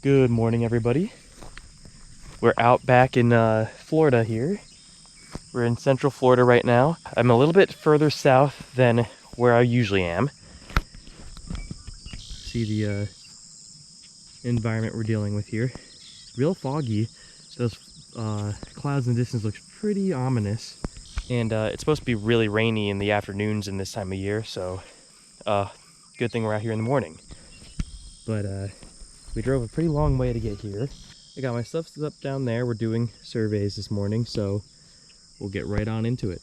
Good morning, everybody. We're out back in Florida here. We're in Central Florida right now. I'm a little bit further south than where I usually am. See the environment we're dealing with here. Real foggy. Those clouds in the distance looks pretty ominous. And it's supposed to be really rainy in the afternoons in this time of year, so good thing we're out here in the morning. But we drove a pretty long way to get here. I got my stuff set up down there. We're doing surveys this morning, so we'll get right on into it.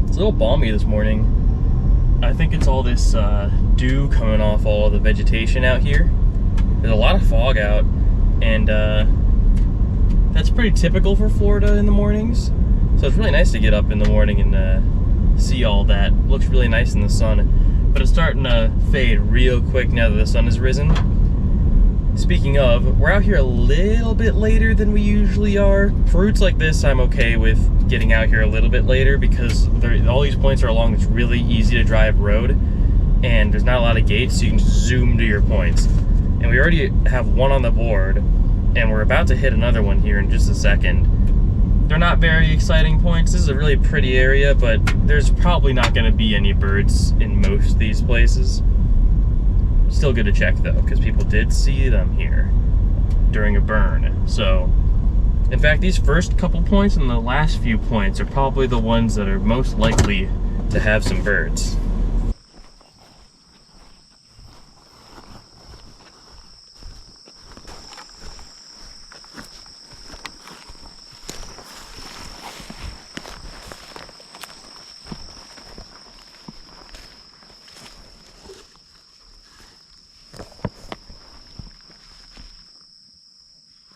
It's a little balmy this morning. I think it's all this dew coming off all of the vegetation out here. There's a lot of fog out, and that's pretty typical for Florida in the mornings. So it's really nice to get up in the morning and see all that. Looks really nice in the sun, but it's starting to fade real quick now that the sun has risen. Speaking of, we're out here a little bit later than we usually are. For routes like this, I'm okay with getting out here a little bit later because all these points are along this really easy to drive road, and there's not a lot of gates, so you can zoom to your points. And we already have one on the board, and we're about to hit another one here in just a second. They're not very exciting points. This is a really pretty area, but there's probably not going to be any birds in most of these places. Still good to check though, because people did see them here during a burn. So, in fact, these first couple points and the last few points are probably the ones that are most likely to have some birds.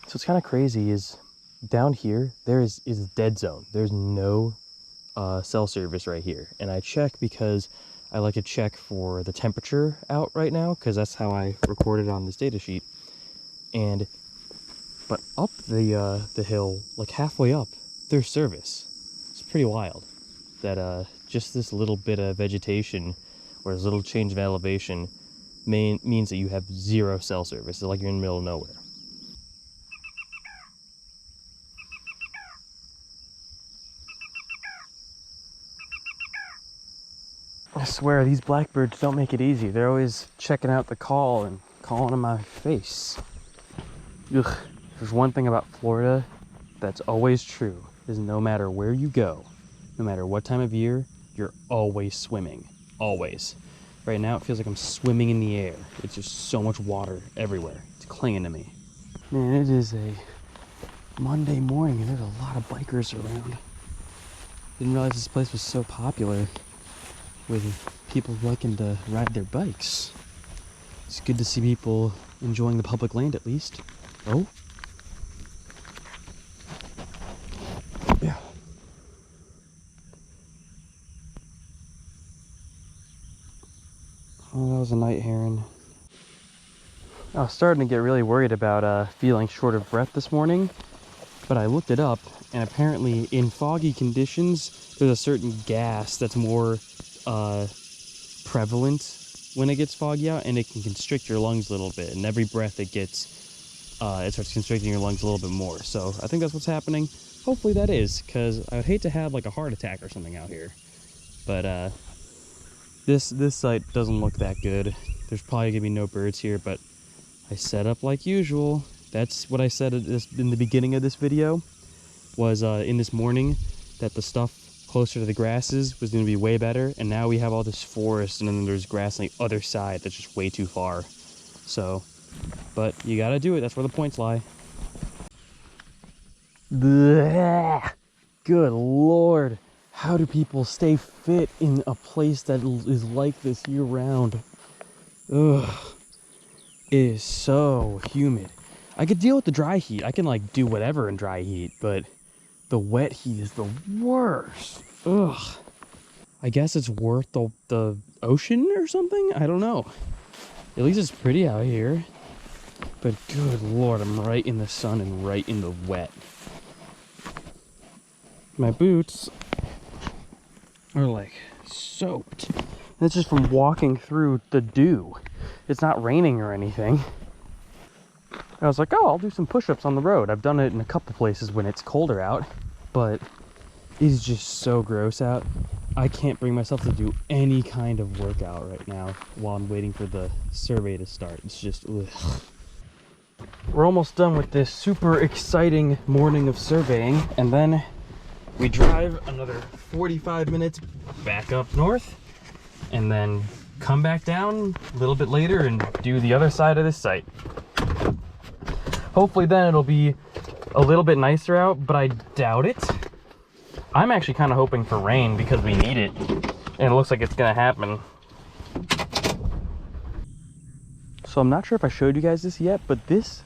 So what's kind of crazy is down here, there is a dead zone. There's no cell service right here. And I check because I like to check for the temperature out right now, because that's how I recorded on this data sheet. But up the hill, like halfway up, there's service. It's pretty wild that just this little bit of vegetation or this little change of elevation means that you have zero cell service. It's like you're in the middle of nowhere. I swear, these blackbirds don't make it easy. They're always checking out the call and calling in my face. Ugh. There's one thing about Florida that's always true, is no matter where you go, no matter what time of year, you're always swimming. Always. Right now, it feels like I'm swimming in the air. It's just so much water everywhere. It's clinging to me. Man, it is a Monday morning and there's a lot of bikers around. Didn't realize this place was so popular with people liking to ride their bikes. It's good to see people enjoying the public land at least. Oh. Yeah. Oh, that was a night heron. I was starting to get really worried about feeling short of breath this morning, but I looked it up, and apparently in foggy conditions, there's a certain gas that's more prevalent when it gets foggy out, and it can constrict your lungs a little bit, and every breath it gets it starts constricting your lungs a little bit more. So I think that's what's happening. Hopefully that is, because I would hate to have like a heart attack or something out here. But this site doesn't look that good. There's probably gonna be no birds here, but I set up like usual. That's what I said in the beginning of this video, was in this morning, that the stuff closer to the grasses was going to be way better, and now we have all this forest, and then there's grass on the other side that's just way too far. So, but you gotta do it. That's where the points lie. Blech. Good Lord, how do people stay fit in a place that is like this year round? Ugh, it is so humid. I could deal with the dry heat. I can like do whatever in dry heat, but the wet heat is the worst. Ugh. I guess it's worth the ocean or something? I don't know. At least it's pretty out here. But good Lord, I'm right in the sun and right in the wet. My boots are like soaked. That's just from walking through the dew. It's not raining or anything. I was like, oh, I'll do some push-ups on the road. I've done it in a couple places when it's colder out, but it's just so gross out. I can't bring myself to do any kind of workout right now while I'm waiting for the survey to start. It's just, ugh. We're almost done with this super exciting morning of surveying, and then we drive another 45 minutes back up north, and then come back down a little bit later and do the other side of this site. Hopefully then it'll be a little bit nicer out, but I doubt it. I'm actually kind of hoping for rain because we need it, and it looks like it's gonna happen. So I'm not sure if I showed you guys this yet, but this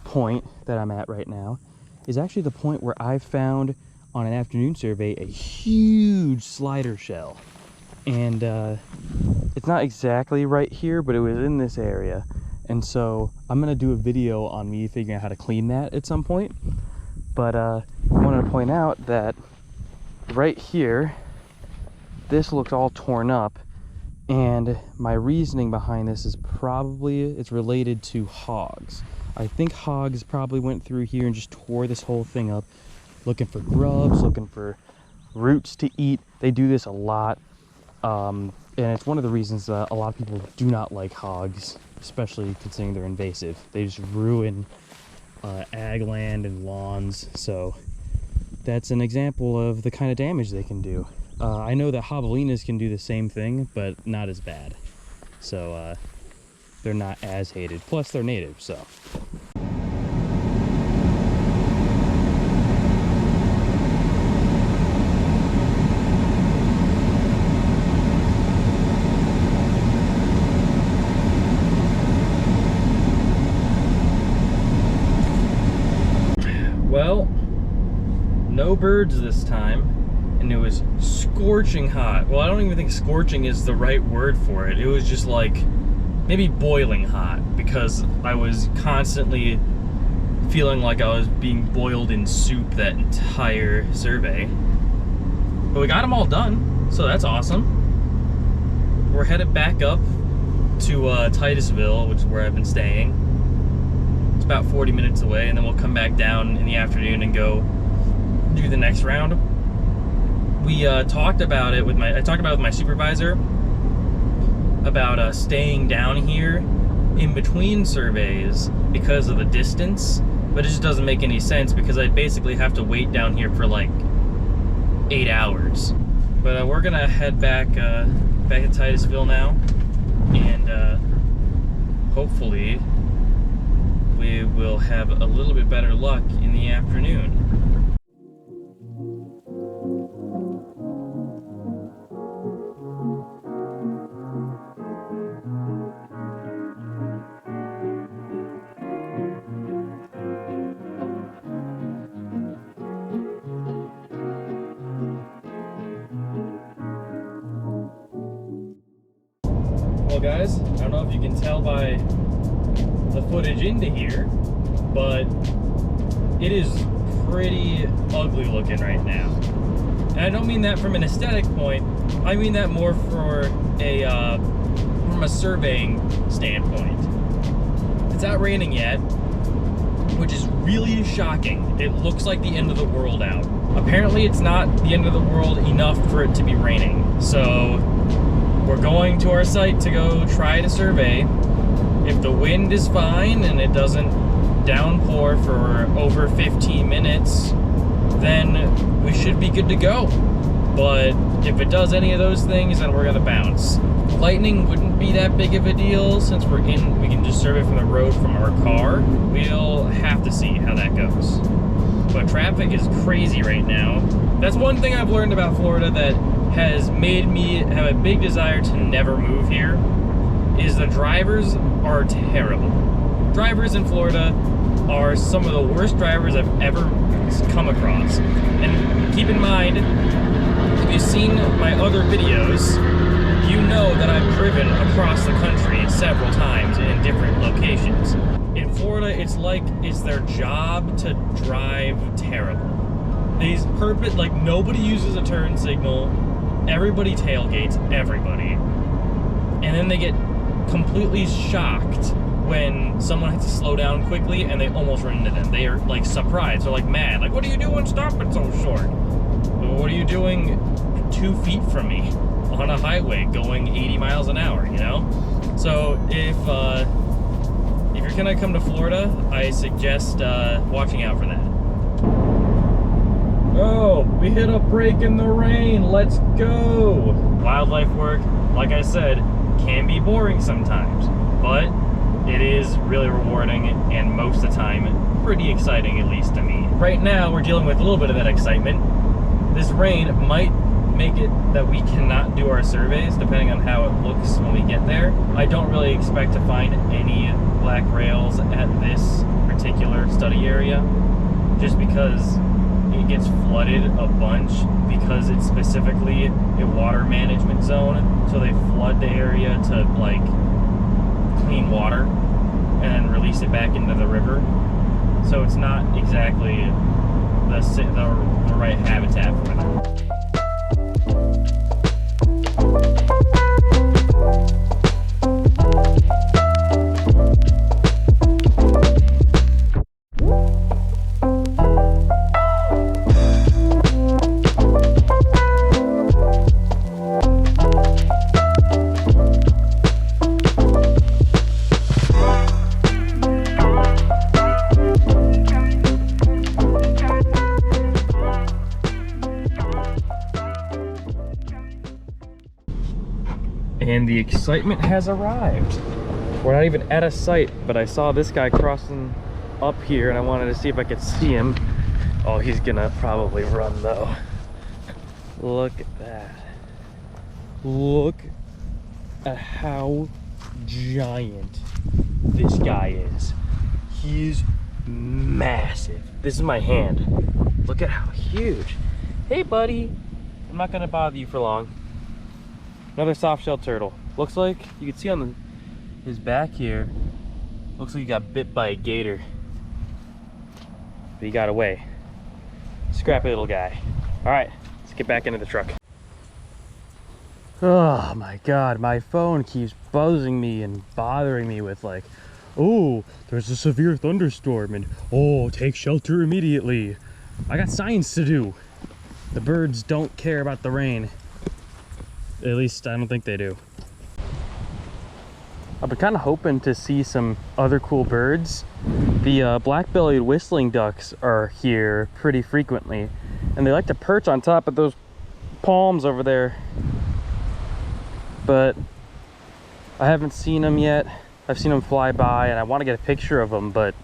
point that I'm at right now is actually the point where I found on an afternoon survey a huge slider shell. And it's not exactly right here, but it was in this area. And so I'm gonna do a video on me figuring out how to clean that at some point. But I wanted to point out that right here, this looks all torn up, and my reasoning behind this is probably it's related to hogs. I think hogs probably went through here and just tore this whole thing up, looking for grubs, looking for roots to eat. They do this a lot, and it's one of the reasons that a lot of people do not like hogs, especially considering they're invasive. They just ruin ag land and lawns. So that's an example of the kind of damage they can do. I know that javelinas can do the same thing, but not as bad. So they're not as hated. Plus they're native, so. Well, no birds this time, and it was scorching hot. Well, I don't even think scorching is the right word for it. It was just like maybe boiling hot, because I was constantly feeling like I was being boiled in soup that entire survey. But we got them all done, so that's awesome. We're headed back up to Titusville, which is where I've been staying. It's about 40 minutes away, and then we'll come back down in the afternoon and go do the next round. We talked about it with my supervisor about staying down here in between surveys because of the distance, but it just doesn't make any sense because I'd basically have to wait down here for like 8 hours. But we're gonna head back to Titusville now, and hopefully we will have a little bit better luck in the afternoon. Well guys, I don't know if you can tell by the footage into here, but it is pretty ugly looking right now. And I don't mean that from an aesthetic point, I mean that more for from a surveying standpoint. It's not raining yet, which is really shocking. It looks like the end of the world out. Apparently it's not the end of the world enough for it to be raining. So we're going to our site to go try to survey. If the wind is fine and it doesn't downpour for over 15 minutes, then we should be good to go. But if it does any of those things, then we're gonna bounce. Lightning wouldn't be that big of a deal since we can just survey from the road from our car. We'll have to see how that goes. But traffic is crazy right now. That's one thing I've learned about Florida that has made me have a big desire to never move here, is the drivers are terrible. Drivers in Florida are some of the worst drivers I've ever come across. And keep in mind, if you've seen my other videos, you know that I've driven across the country several times in different locations. In Florida, it's like it's their job to drive terrible. These like nobody uses a turn signal, everybody tailgates everybody, and then they get completely shocked when someone has to slow down quickly and they almost run into them. They are like surprised, they're like mad, like what are you doing stopping so short? What are you doing 2 feet from me on a highway going 80 miles an hour, you know? So if you're gonna come to Florida, I suggest watching out for that. Oh, we hit a break in the rain, let's go! Wildlife work, like I said, can be boring sometimes, but it is really rewarding and most of the time pretty exciting, at least to me. Right now, we're dealing with a little bit of that excitement. This rain might make it that we cannot do our surveys depending on how it looks when we get there. I don't really expect to find any black rails at this particular study area just because it gets flooded a bunch because it's specifically a water management zone. So they flood the area to like clean water and then release it back into the river. So it's not exactly the right habitat for them. And the excitement has arrived. We're not even at a site, but I saw this guy crossing up here and I wanted to see if I could see him. Oh, he's gonna probably run though. Look at that. Look at how giant this guy is. He's massive. This is my hand. Look at how huge. Hey buddy, I'm not gonna bother you for long. Another soft-shelled turtle. Looks like, you can see on his back here, looks like he got bit by a gator. But he got away. Scrappy little guy. All right, let's get back into the truck. Oh my God, my phone keeps buzzing me and bothering me with like, oh, there's a severe thunderstorm and oh, take shelter immediately. I got science to do. The birds don't care about the rain. At least I don't think they do. I've been kind of hoping to see some other cool birds. The black-bellied whistling ducks are here pretty frequently, and they like to perch on top of those palms over there. But I haven't seen them yet. I've seen them fly by, and I want to get a picture of them, but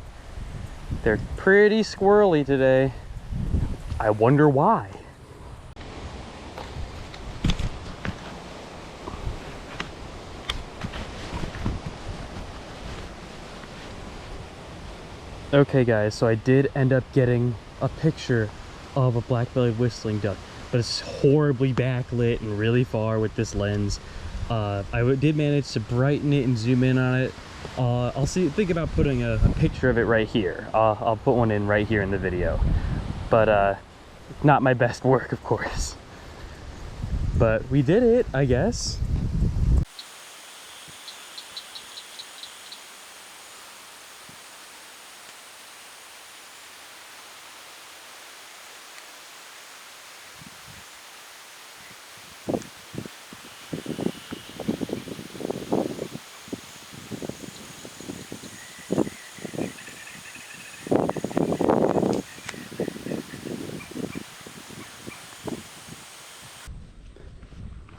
they're pretty squirrely today. I wonder why. Okay guys, so I did end up getting a picture of a black-bellied whistling duck, but it's horribly backlit and really far with this lens. I did manage to brighten it and zoom in on it. I'll think about putting a picture of it right here. I'll put one in right here in the video, but not my best work, of course. But we did it, I guess.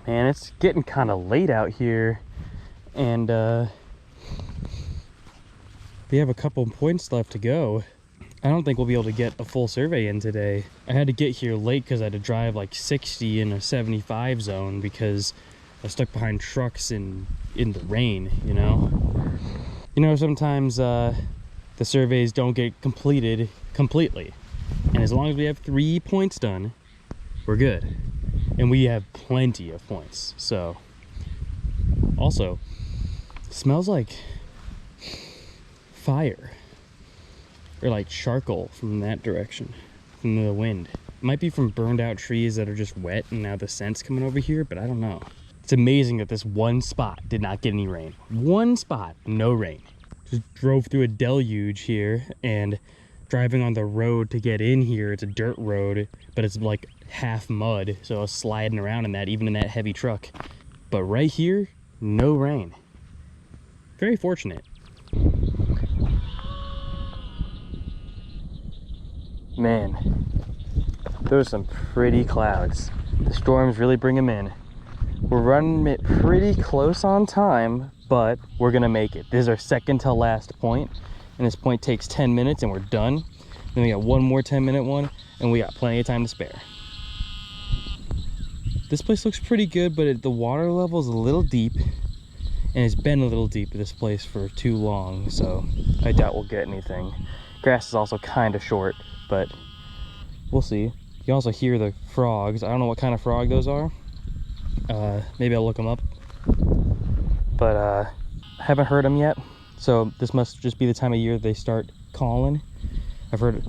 And it's getting kind of late out here, and we have a couple points left to go. I don't think we'll be able to get a full survey in today. I had to get here late because I had to drive like 60 in a 75 zone because I was stuck behind trucks in the rain, you know? You know, sometimes the the surveys don't get completed completely. And as long as we have 3 points done, we're good. And we have plenty of points. So, also, smells like fire or like charcoal from that direction, from the wind. It might be from burned out trees that are just wet and now the scent's coming over here, but I don't know. It's amazing that this one spot did not get any rain. One spot, no rain. Just drove through a deluge here, and driving on the road to get in here, it's a dirt road, but it's like half mud, so I was sliding around in that, even in that heavy truck. But right here, no rain. Very fortunate. Man, those are some pretty clouds. The storms really bring them in. We're running it pretty close on time, but we're gonna make it. This is our second to last point, and this point takes 10 minutes and we're done. Then we got one more 10-minute one, and we got plenty of time to spare. This place looks pretty good, but the water level is a little deep, and it's been a little deep this place for too long, so I doubt we'll get anything. Grass is also kind of short, but we'll see. You can also hear the frogs. I don't know what kind of frog those are. Maybe I'll look them up, but I haven't heard them yet, so this must just be the time of year they start calling. I've heard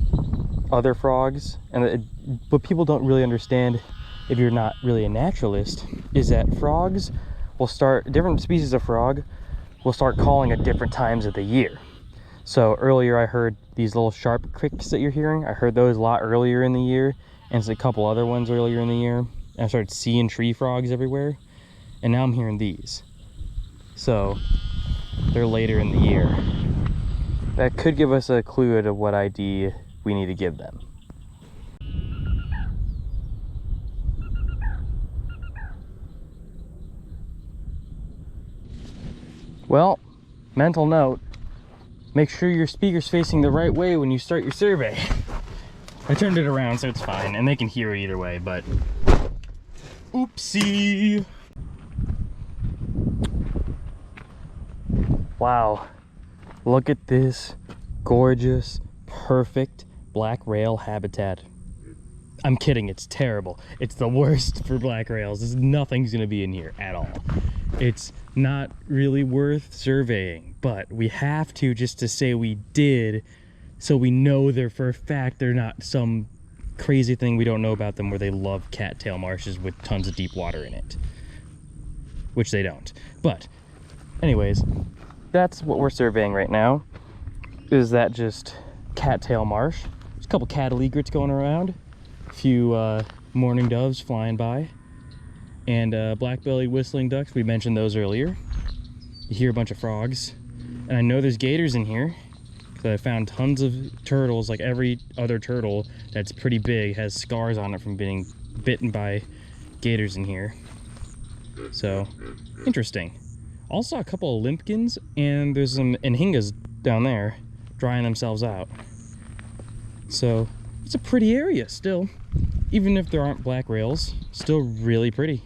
other frogs, and what people don't really understand, if you're not really a naturalist, is that frogs will start, different species of frog will start calling at different times of the year. So earlier I heard these little sharp clicks that you're hearing. I heard those a lot earlier in the year, and a couple other ones earlier in the year. And I started seeing tree frogs everywhere, and now I'm hearing these. So they're later in the year. That could give us a clue to what ID we need to give them. Well, mental note, make sure your speaker's facing the right way when you start your survey. I turned it around, so it's fine, and they can hear either way, but oopsie. Wow, look at this gorgeous, perfect black rail habitat. I'm kidding, it's terrible. It's the worst for black rails. Nothing's gonna be in here at all. It's not really worth surveying, but we have to, just to say we did, so we know they're for a fact they're not some crazy thing we don't know about them where they love cattail marshes with tons of deep water in it, which they don't. But anyways, that's what we're surveying right now. Is that just cattail marsh? There's a couple cattle egrets going around, a few mourning doves flying by, and black-bellied whistling ducks. We mentioned those earlier. You hear a bunch of frogs, and I know there's gators in here because I found tons of turtles. Like every other turtle that's pretty big has scars on it from being bitten by gators in here. So interesting. Also a couple of limpkins, and there's some anhingas down there drying themselves out. So it's a pretty area still, even if there aren't black rails. Still really pretty.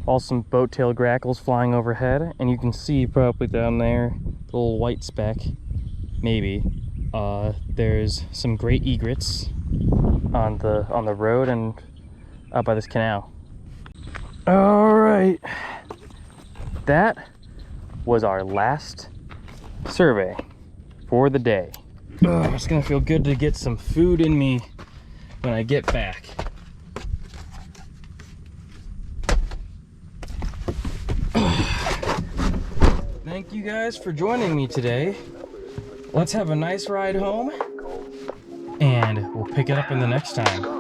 Also some boat-tail grackles flying overhead, and you can see probably down there, the little white speck, maybe. There's some great egrets on the road and up by this canal. All right, that was our last survey for the day. It's gonna feel good to get some food in me when I get back. Thank you guys for joining me today. Let's have a nice ride home, and we'll pick it up in the next time.